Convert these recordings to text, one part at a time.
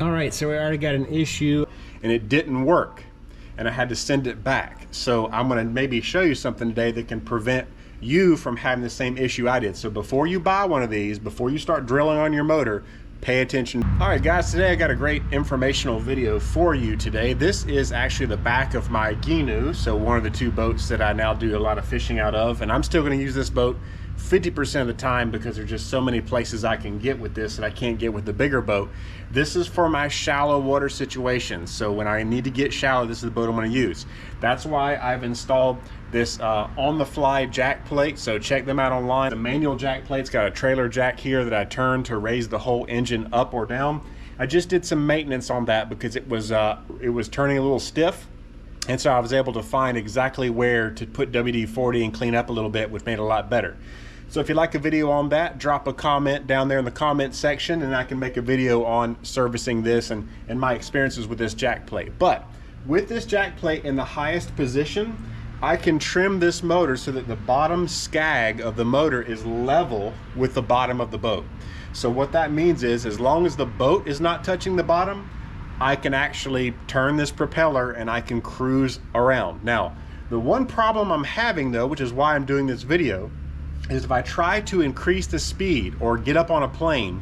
All right, so we already got an issue and it didn't work and I had to send it back. So I'm gonna maybe show you something today that can prevent you from having the same issue I did. So before you buy one of these, before you start drilling on your motor, pay attention. All right guys, today I got a great informational video for you today. This is actually the back of my Gheenoe, so one of the two boats that I now do a lot of fishing out of, and I'm still gonna use this boat 50% of the time because there's just so many places I can get with this that I can't get with the bigger boat. This is for my shallow water situations. So when I need to get shallow, this is the boat I'm going to use. That's why I've installed this on-the-fly jack plate. So check them out online. The manual jack plate's got a trailer jack here that I turn to raise the whole engine up or down. I just did some maintenance on that because it was turning a little stiff. And so I was able to find exactly where to put WD-40 and clean up a little bit, which made it a lot better. So if you'd like a video on that, drop a comment down there in the comment section and I can make a video on servicing this and my experiences with this jack plate. But with this jack plate in the highest position, I can trim this motor so that the bottom skag of the motor is level with the bottom of the boat. So what that means is, as long as the boat is not touching the bottom, I can actually turn this propeller and I can cruise around. Now, the one problem I'm having though, which is why I'm doing this video, is if I try to increase the speed or get up on a plane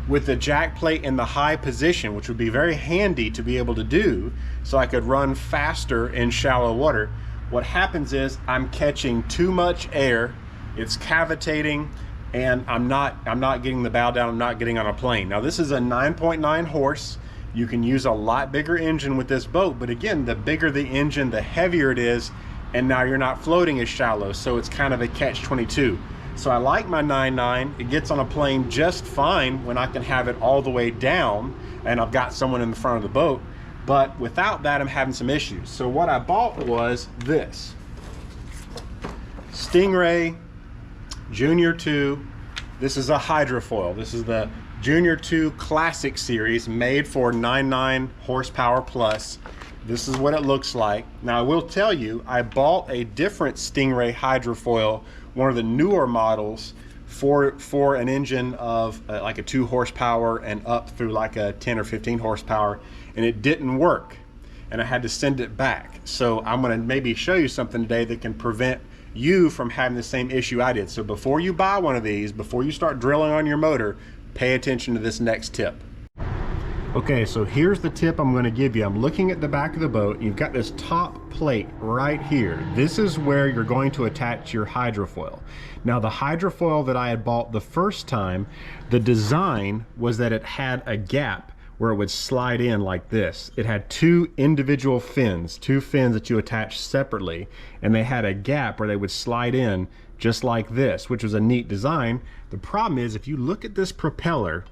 with the jack plate in the high position, which would be very handy to be able to do so I could run faster in shallow water, what happens is I'm catching too much air, it's cavitating, and I'm not getting the bow down, I'm not getting on a plane. Now this is a 9.9 horse. You can use a lot bigger engine with this boat, but again, the bigger the engine, the heavier it is, and now you're not floating as shallow, so it's kind of a catch-22. So I like my 9.9. It gets on a plane just fine when I can have it all the way down and I've got someone in the front of the boat, but without that I'm having some issues. So what I bought was this Stingray Junior 2. This is a hydrofoil. This is the Junior 2 Classic series made for 9.9 horsepower plus. This is what it looks like. Now I will tell you, I bought a different Stingray hydrofoil, one of the newer models, for an engine of like a 2 horsepower and up through like a 10 or 15 horsepower, and it didn't work and I had to send it back. So I'm gonna maybe show you something today that can prevent you from having the same issue I did. So before you buy one of these, before you start drilling on your motor, pay attention to this next tip. Okay, so here's the tip I'm going to give you. I'm looking at the back of the boat. You've got this top plate right here. This is where you're going to attach your hydrofoil. Now the hydrofoil that I had bought the first time, the design was that it had a gap where it would slide in like this. It had two individual fins, two fins that you attach separately, and they had a gap where they would slide in just like this, which was a neat design. The problem is, if you look at this propeller,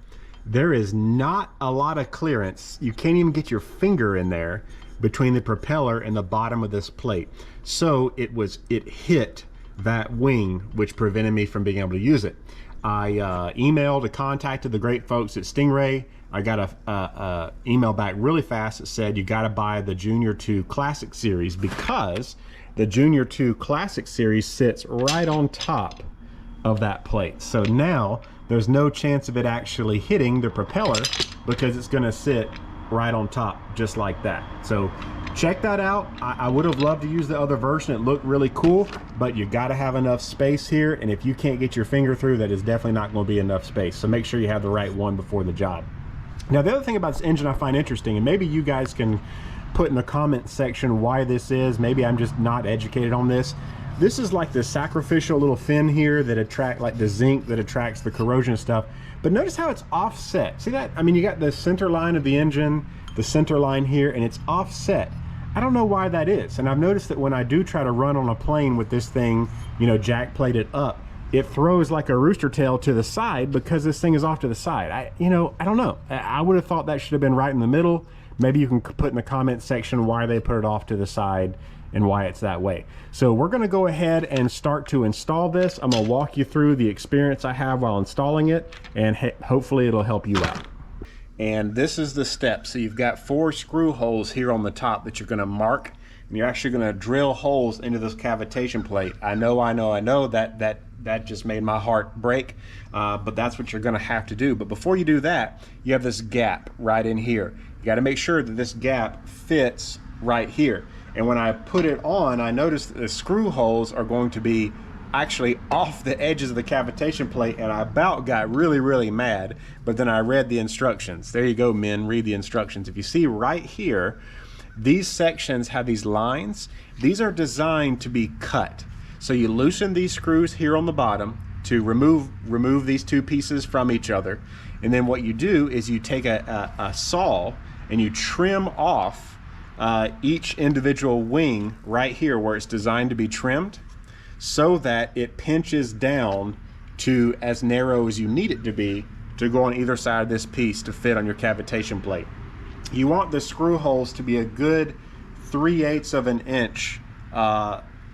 there is not a lot of clearance. You can't even get your finger in there between the propeller and the bottom of this plate. So it hit that wing, which prevented me from being able to use it. I emailed and contacted the great folks at Stingray. I got a email back really fast that said you got to buy the Junior 2 Classic series, because the Junior 2 Classic series sits right on top of that plate. So now there's no chance of it actually hitting the propeller because it's going to sit right on top just like that. So check that out. I would have loved to use the other version. It looked really cool, but you got to have enough space here, and if you can't get your finger through, that is definitely not going to be enough space. So make sure you have the right one before the job. Now the other thing about this engine I find interesting, and maybe you guys can put in the comment section why this is, maybe I'm just not educated on this. This is like the sacrificial little fin here that attract, like the zinc that attracts the corrosion stuff. But notice how it's offset. See that? I mean, you got the center line of the engine, the center line here, and it's offset. I don't know why that is. And I've noticed that when I do try to run on a plane with this thing, you know, jack plated up, it throws like a rooster tail to the side because this thing is off to the side. I don't know. I would have thought that should have been right in the middle. Maybe you can put in the comment section why they put it off to the side and why it's that way. So we're gonna go ahead and start to install this. I'm gonna walk you through the experience I have while installing it, and hopefully it'll help you out. And this is the step. So you've got 4 screw holes here on the top that you're gonna mark and you're actually going to drill holes into this cavitation plate. I know that just made my heart break, but that's what you're going to have to do. But before you do that, you have this gap right in here. You got to make sure that this gap fits right here. And when I put it on, I noticed that the screw holes are going to be actually off the edges of the cavitation plate, and I about got really mad, but then I read the instructions. There you go, men, read the instructions. If you see right here, these sections have these lines. These are designed to be cut. So you loosen these screws here on the bottom to remove these two pieces from each other, and then what you do is you take a saw and you trim off each individual wing right here where it's designed to be trimmed, so that it pinches down to as narrow as you need it to be to go on either side of this piece to fit on your cavitation plate. You want the screw holes to be a good 3/8 of an inch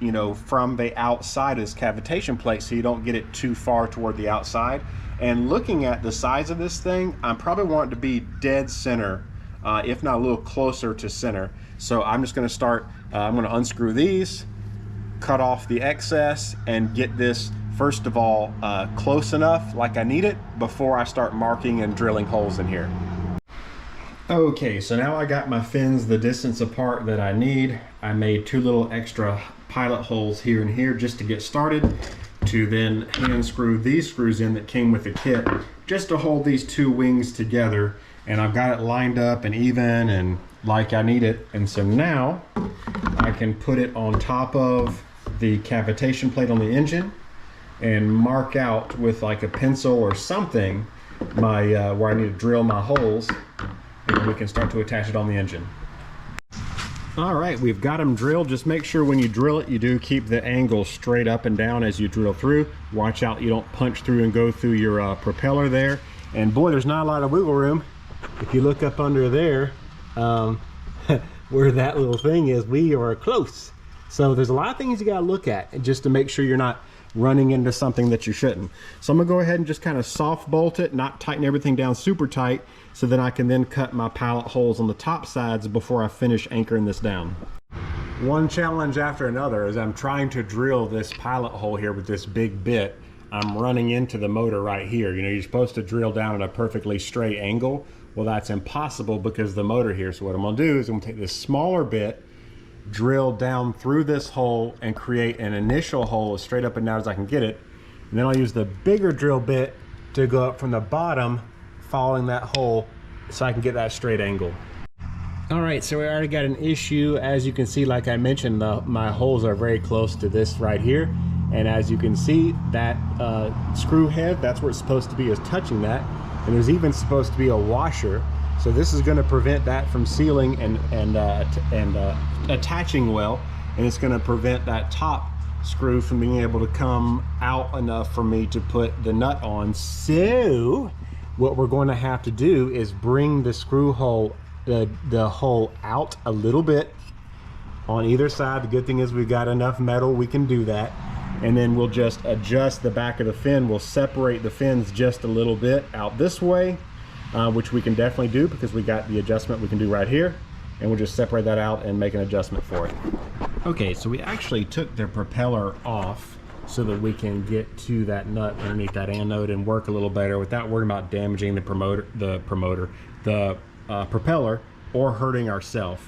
you know, from the outside of this cavitation plate, so you don't get it too far toward the outside. And looking at the size of this thing, I probably want it to be dead center, if not a little closer to center. So I'm just gonna start, I'm gonna unscrew these, cut off the excess, and get this first of all close enough like I need it before I start marking and drilling holes in here. Okay, so now I got my fins the distance apart that I need. I made 2 little extra pilot holes here and here just to get started, to then hand screw these screws in that came with the kit just to hold these 2 wings together. And I've got it lined up and even and like I need it. And so now I can put it on top of the cavitation plate on the engine and mark out with like a pencil or something my where I need to drill my holes, and we can start to attach it on the engine. All right, we've got them drilled. Just make sure when you drill it, you do keep the angle straight up and down as you drill through. Watch out you don't punch through and go through your propeller there. And boy, there's not a lot of wiggle room. If you look up under there, where that little thing is, we are close. So there's a lot of things you gotta look at just to make sure you're not running into something that you shouldn't. So I'm gonna go ahead and just kind of soft bolt it, not tighten everything down super tight, so then I can then cut my pilot holes on the top sides before I finish anchoring this down. One challenge after another as I'm trying to drill this pilot hole here with this big bit. I'm running into the motor right here. You know, you're supposed to drill down at a perfectly straight angle. Well, that's impossible because of the motor here. So what I'm gonna do is I'm gonna take this smaller bit, drill down through this hole and create an initial hole as straight up and down as I can get it. And then I'll use the bigger drill bit to go up from the bottom, following that hole so I can get that straight angle. All right, so we already got an issue. As you can see, like I mentioned, my holes are very close to this right here. And as you can see, that screw head, that's where it's supposed to be, is touching that. And there's even supposed to be a washer. So this is going to prevent that from sealing and attaching well, and it's going to prevent that top screw from being able to come out enough for me to put the nut on. So what we're going to have to do is bring the screw hole, the hole out a little bit on either side. The good thing is we've got enough metal, we can do that. And then we'll just adjust the back of the fin. We'll separate the fins just a little bit out this way, which we can definitely do because we got the adjustment we can do right here. And we'll just separate that out and make an adjustment for it. Okay, so we actually took the propeller off so that we can get to that nut underneath that anode and work a little better without worrying about damaging the propeller or hurting ourselves.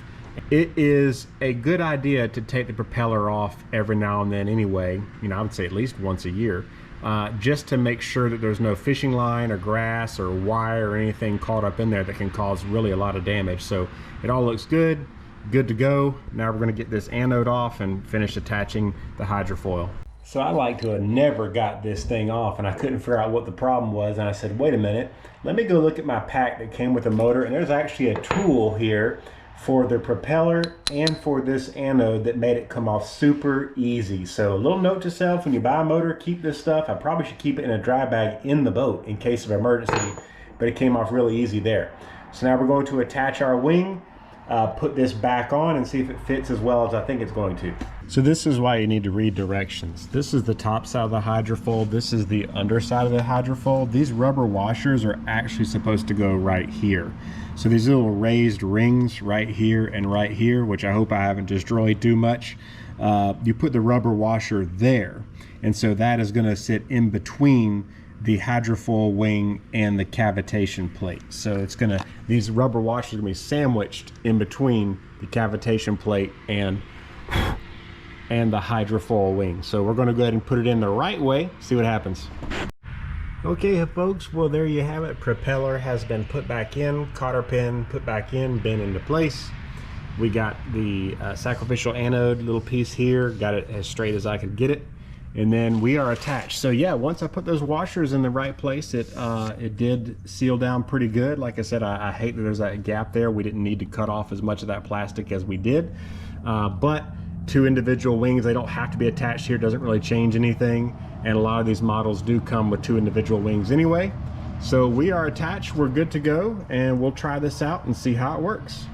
It is a good idea to take the propeller off every now and then anyway. You know, I would say at least once a year, just to make sure that there's no fishing line or grass or wire or anything caught up in there that can cause really a lot of damage. So it all looks good to go. Now we're going to get this anode off and finish attaching the hydrofoil. So I like to have never got this thing off, and I couldn't figure out what the problem was, and I said, wait a minute, let me go look at my pack that came with the motor, and there's actually a tool here for the propeller and for this anode that made it come off super easy. So a little note to self, when you buy a motor, keep this stuff. I probably should keep it in a dry bag in the boat in case of emergency, but it came off really easy there. So now we're going to attach our wing, put this back on and see if it fits as well as I think it's going to. So this is why you need to read directions. This is the top side of the hydrofoil. This is the underside of the hydrofoil. These rubber washers are actually supposed to go right here. So these little raised rings right here and right here, which I hope I haven't destroyed too much. You put the rubber washer there. And so that is gonna sit in between the hydrofoil wing and the cavitation plate. So it's gonna, these rubber washers are gonna be sandwiched in between the cavitation plate and the hydrofoil wing. So we're gonna go ahead and put it in the right way, see what happens. Okay folks, well there you have it. Propeller has been put back in, cotter pin put back in, bent into place. We got the sacrificial anode little piece here, got it as straight as I could get it. And then we are attached. So yeah, once I put those washers in the right place, it did seal down pretty good. Like I said, I hate that there's that gap there. We didn't need to cut off as much of that plastic as we did. But two individual wings, they don't have to be attached here, doesn't really change anything. And a lot of these models do come with two individual wings anyway. So we are attached, we're good to go, and we'll try this out and see how it works.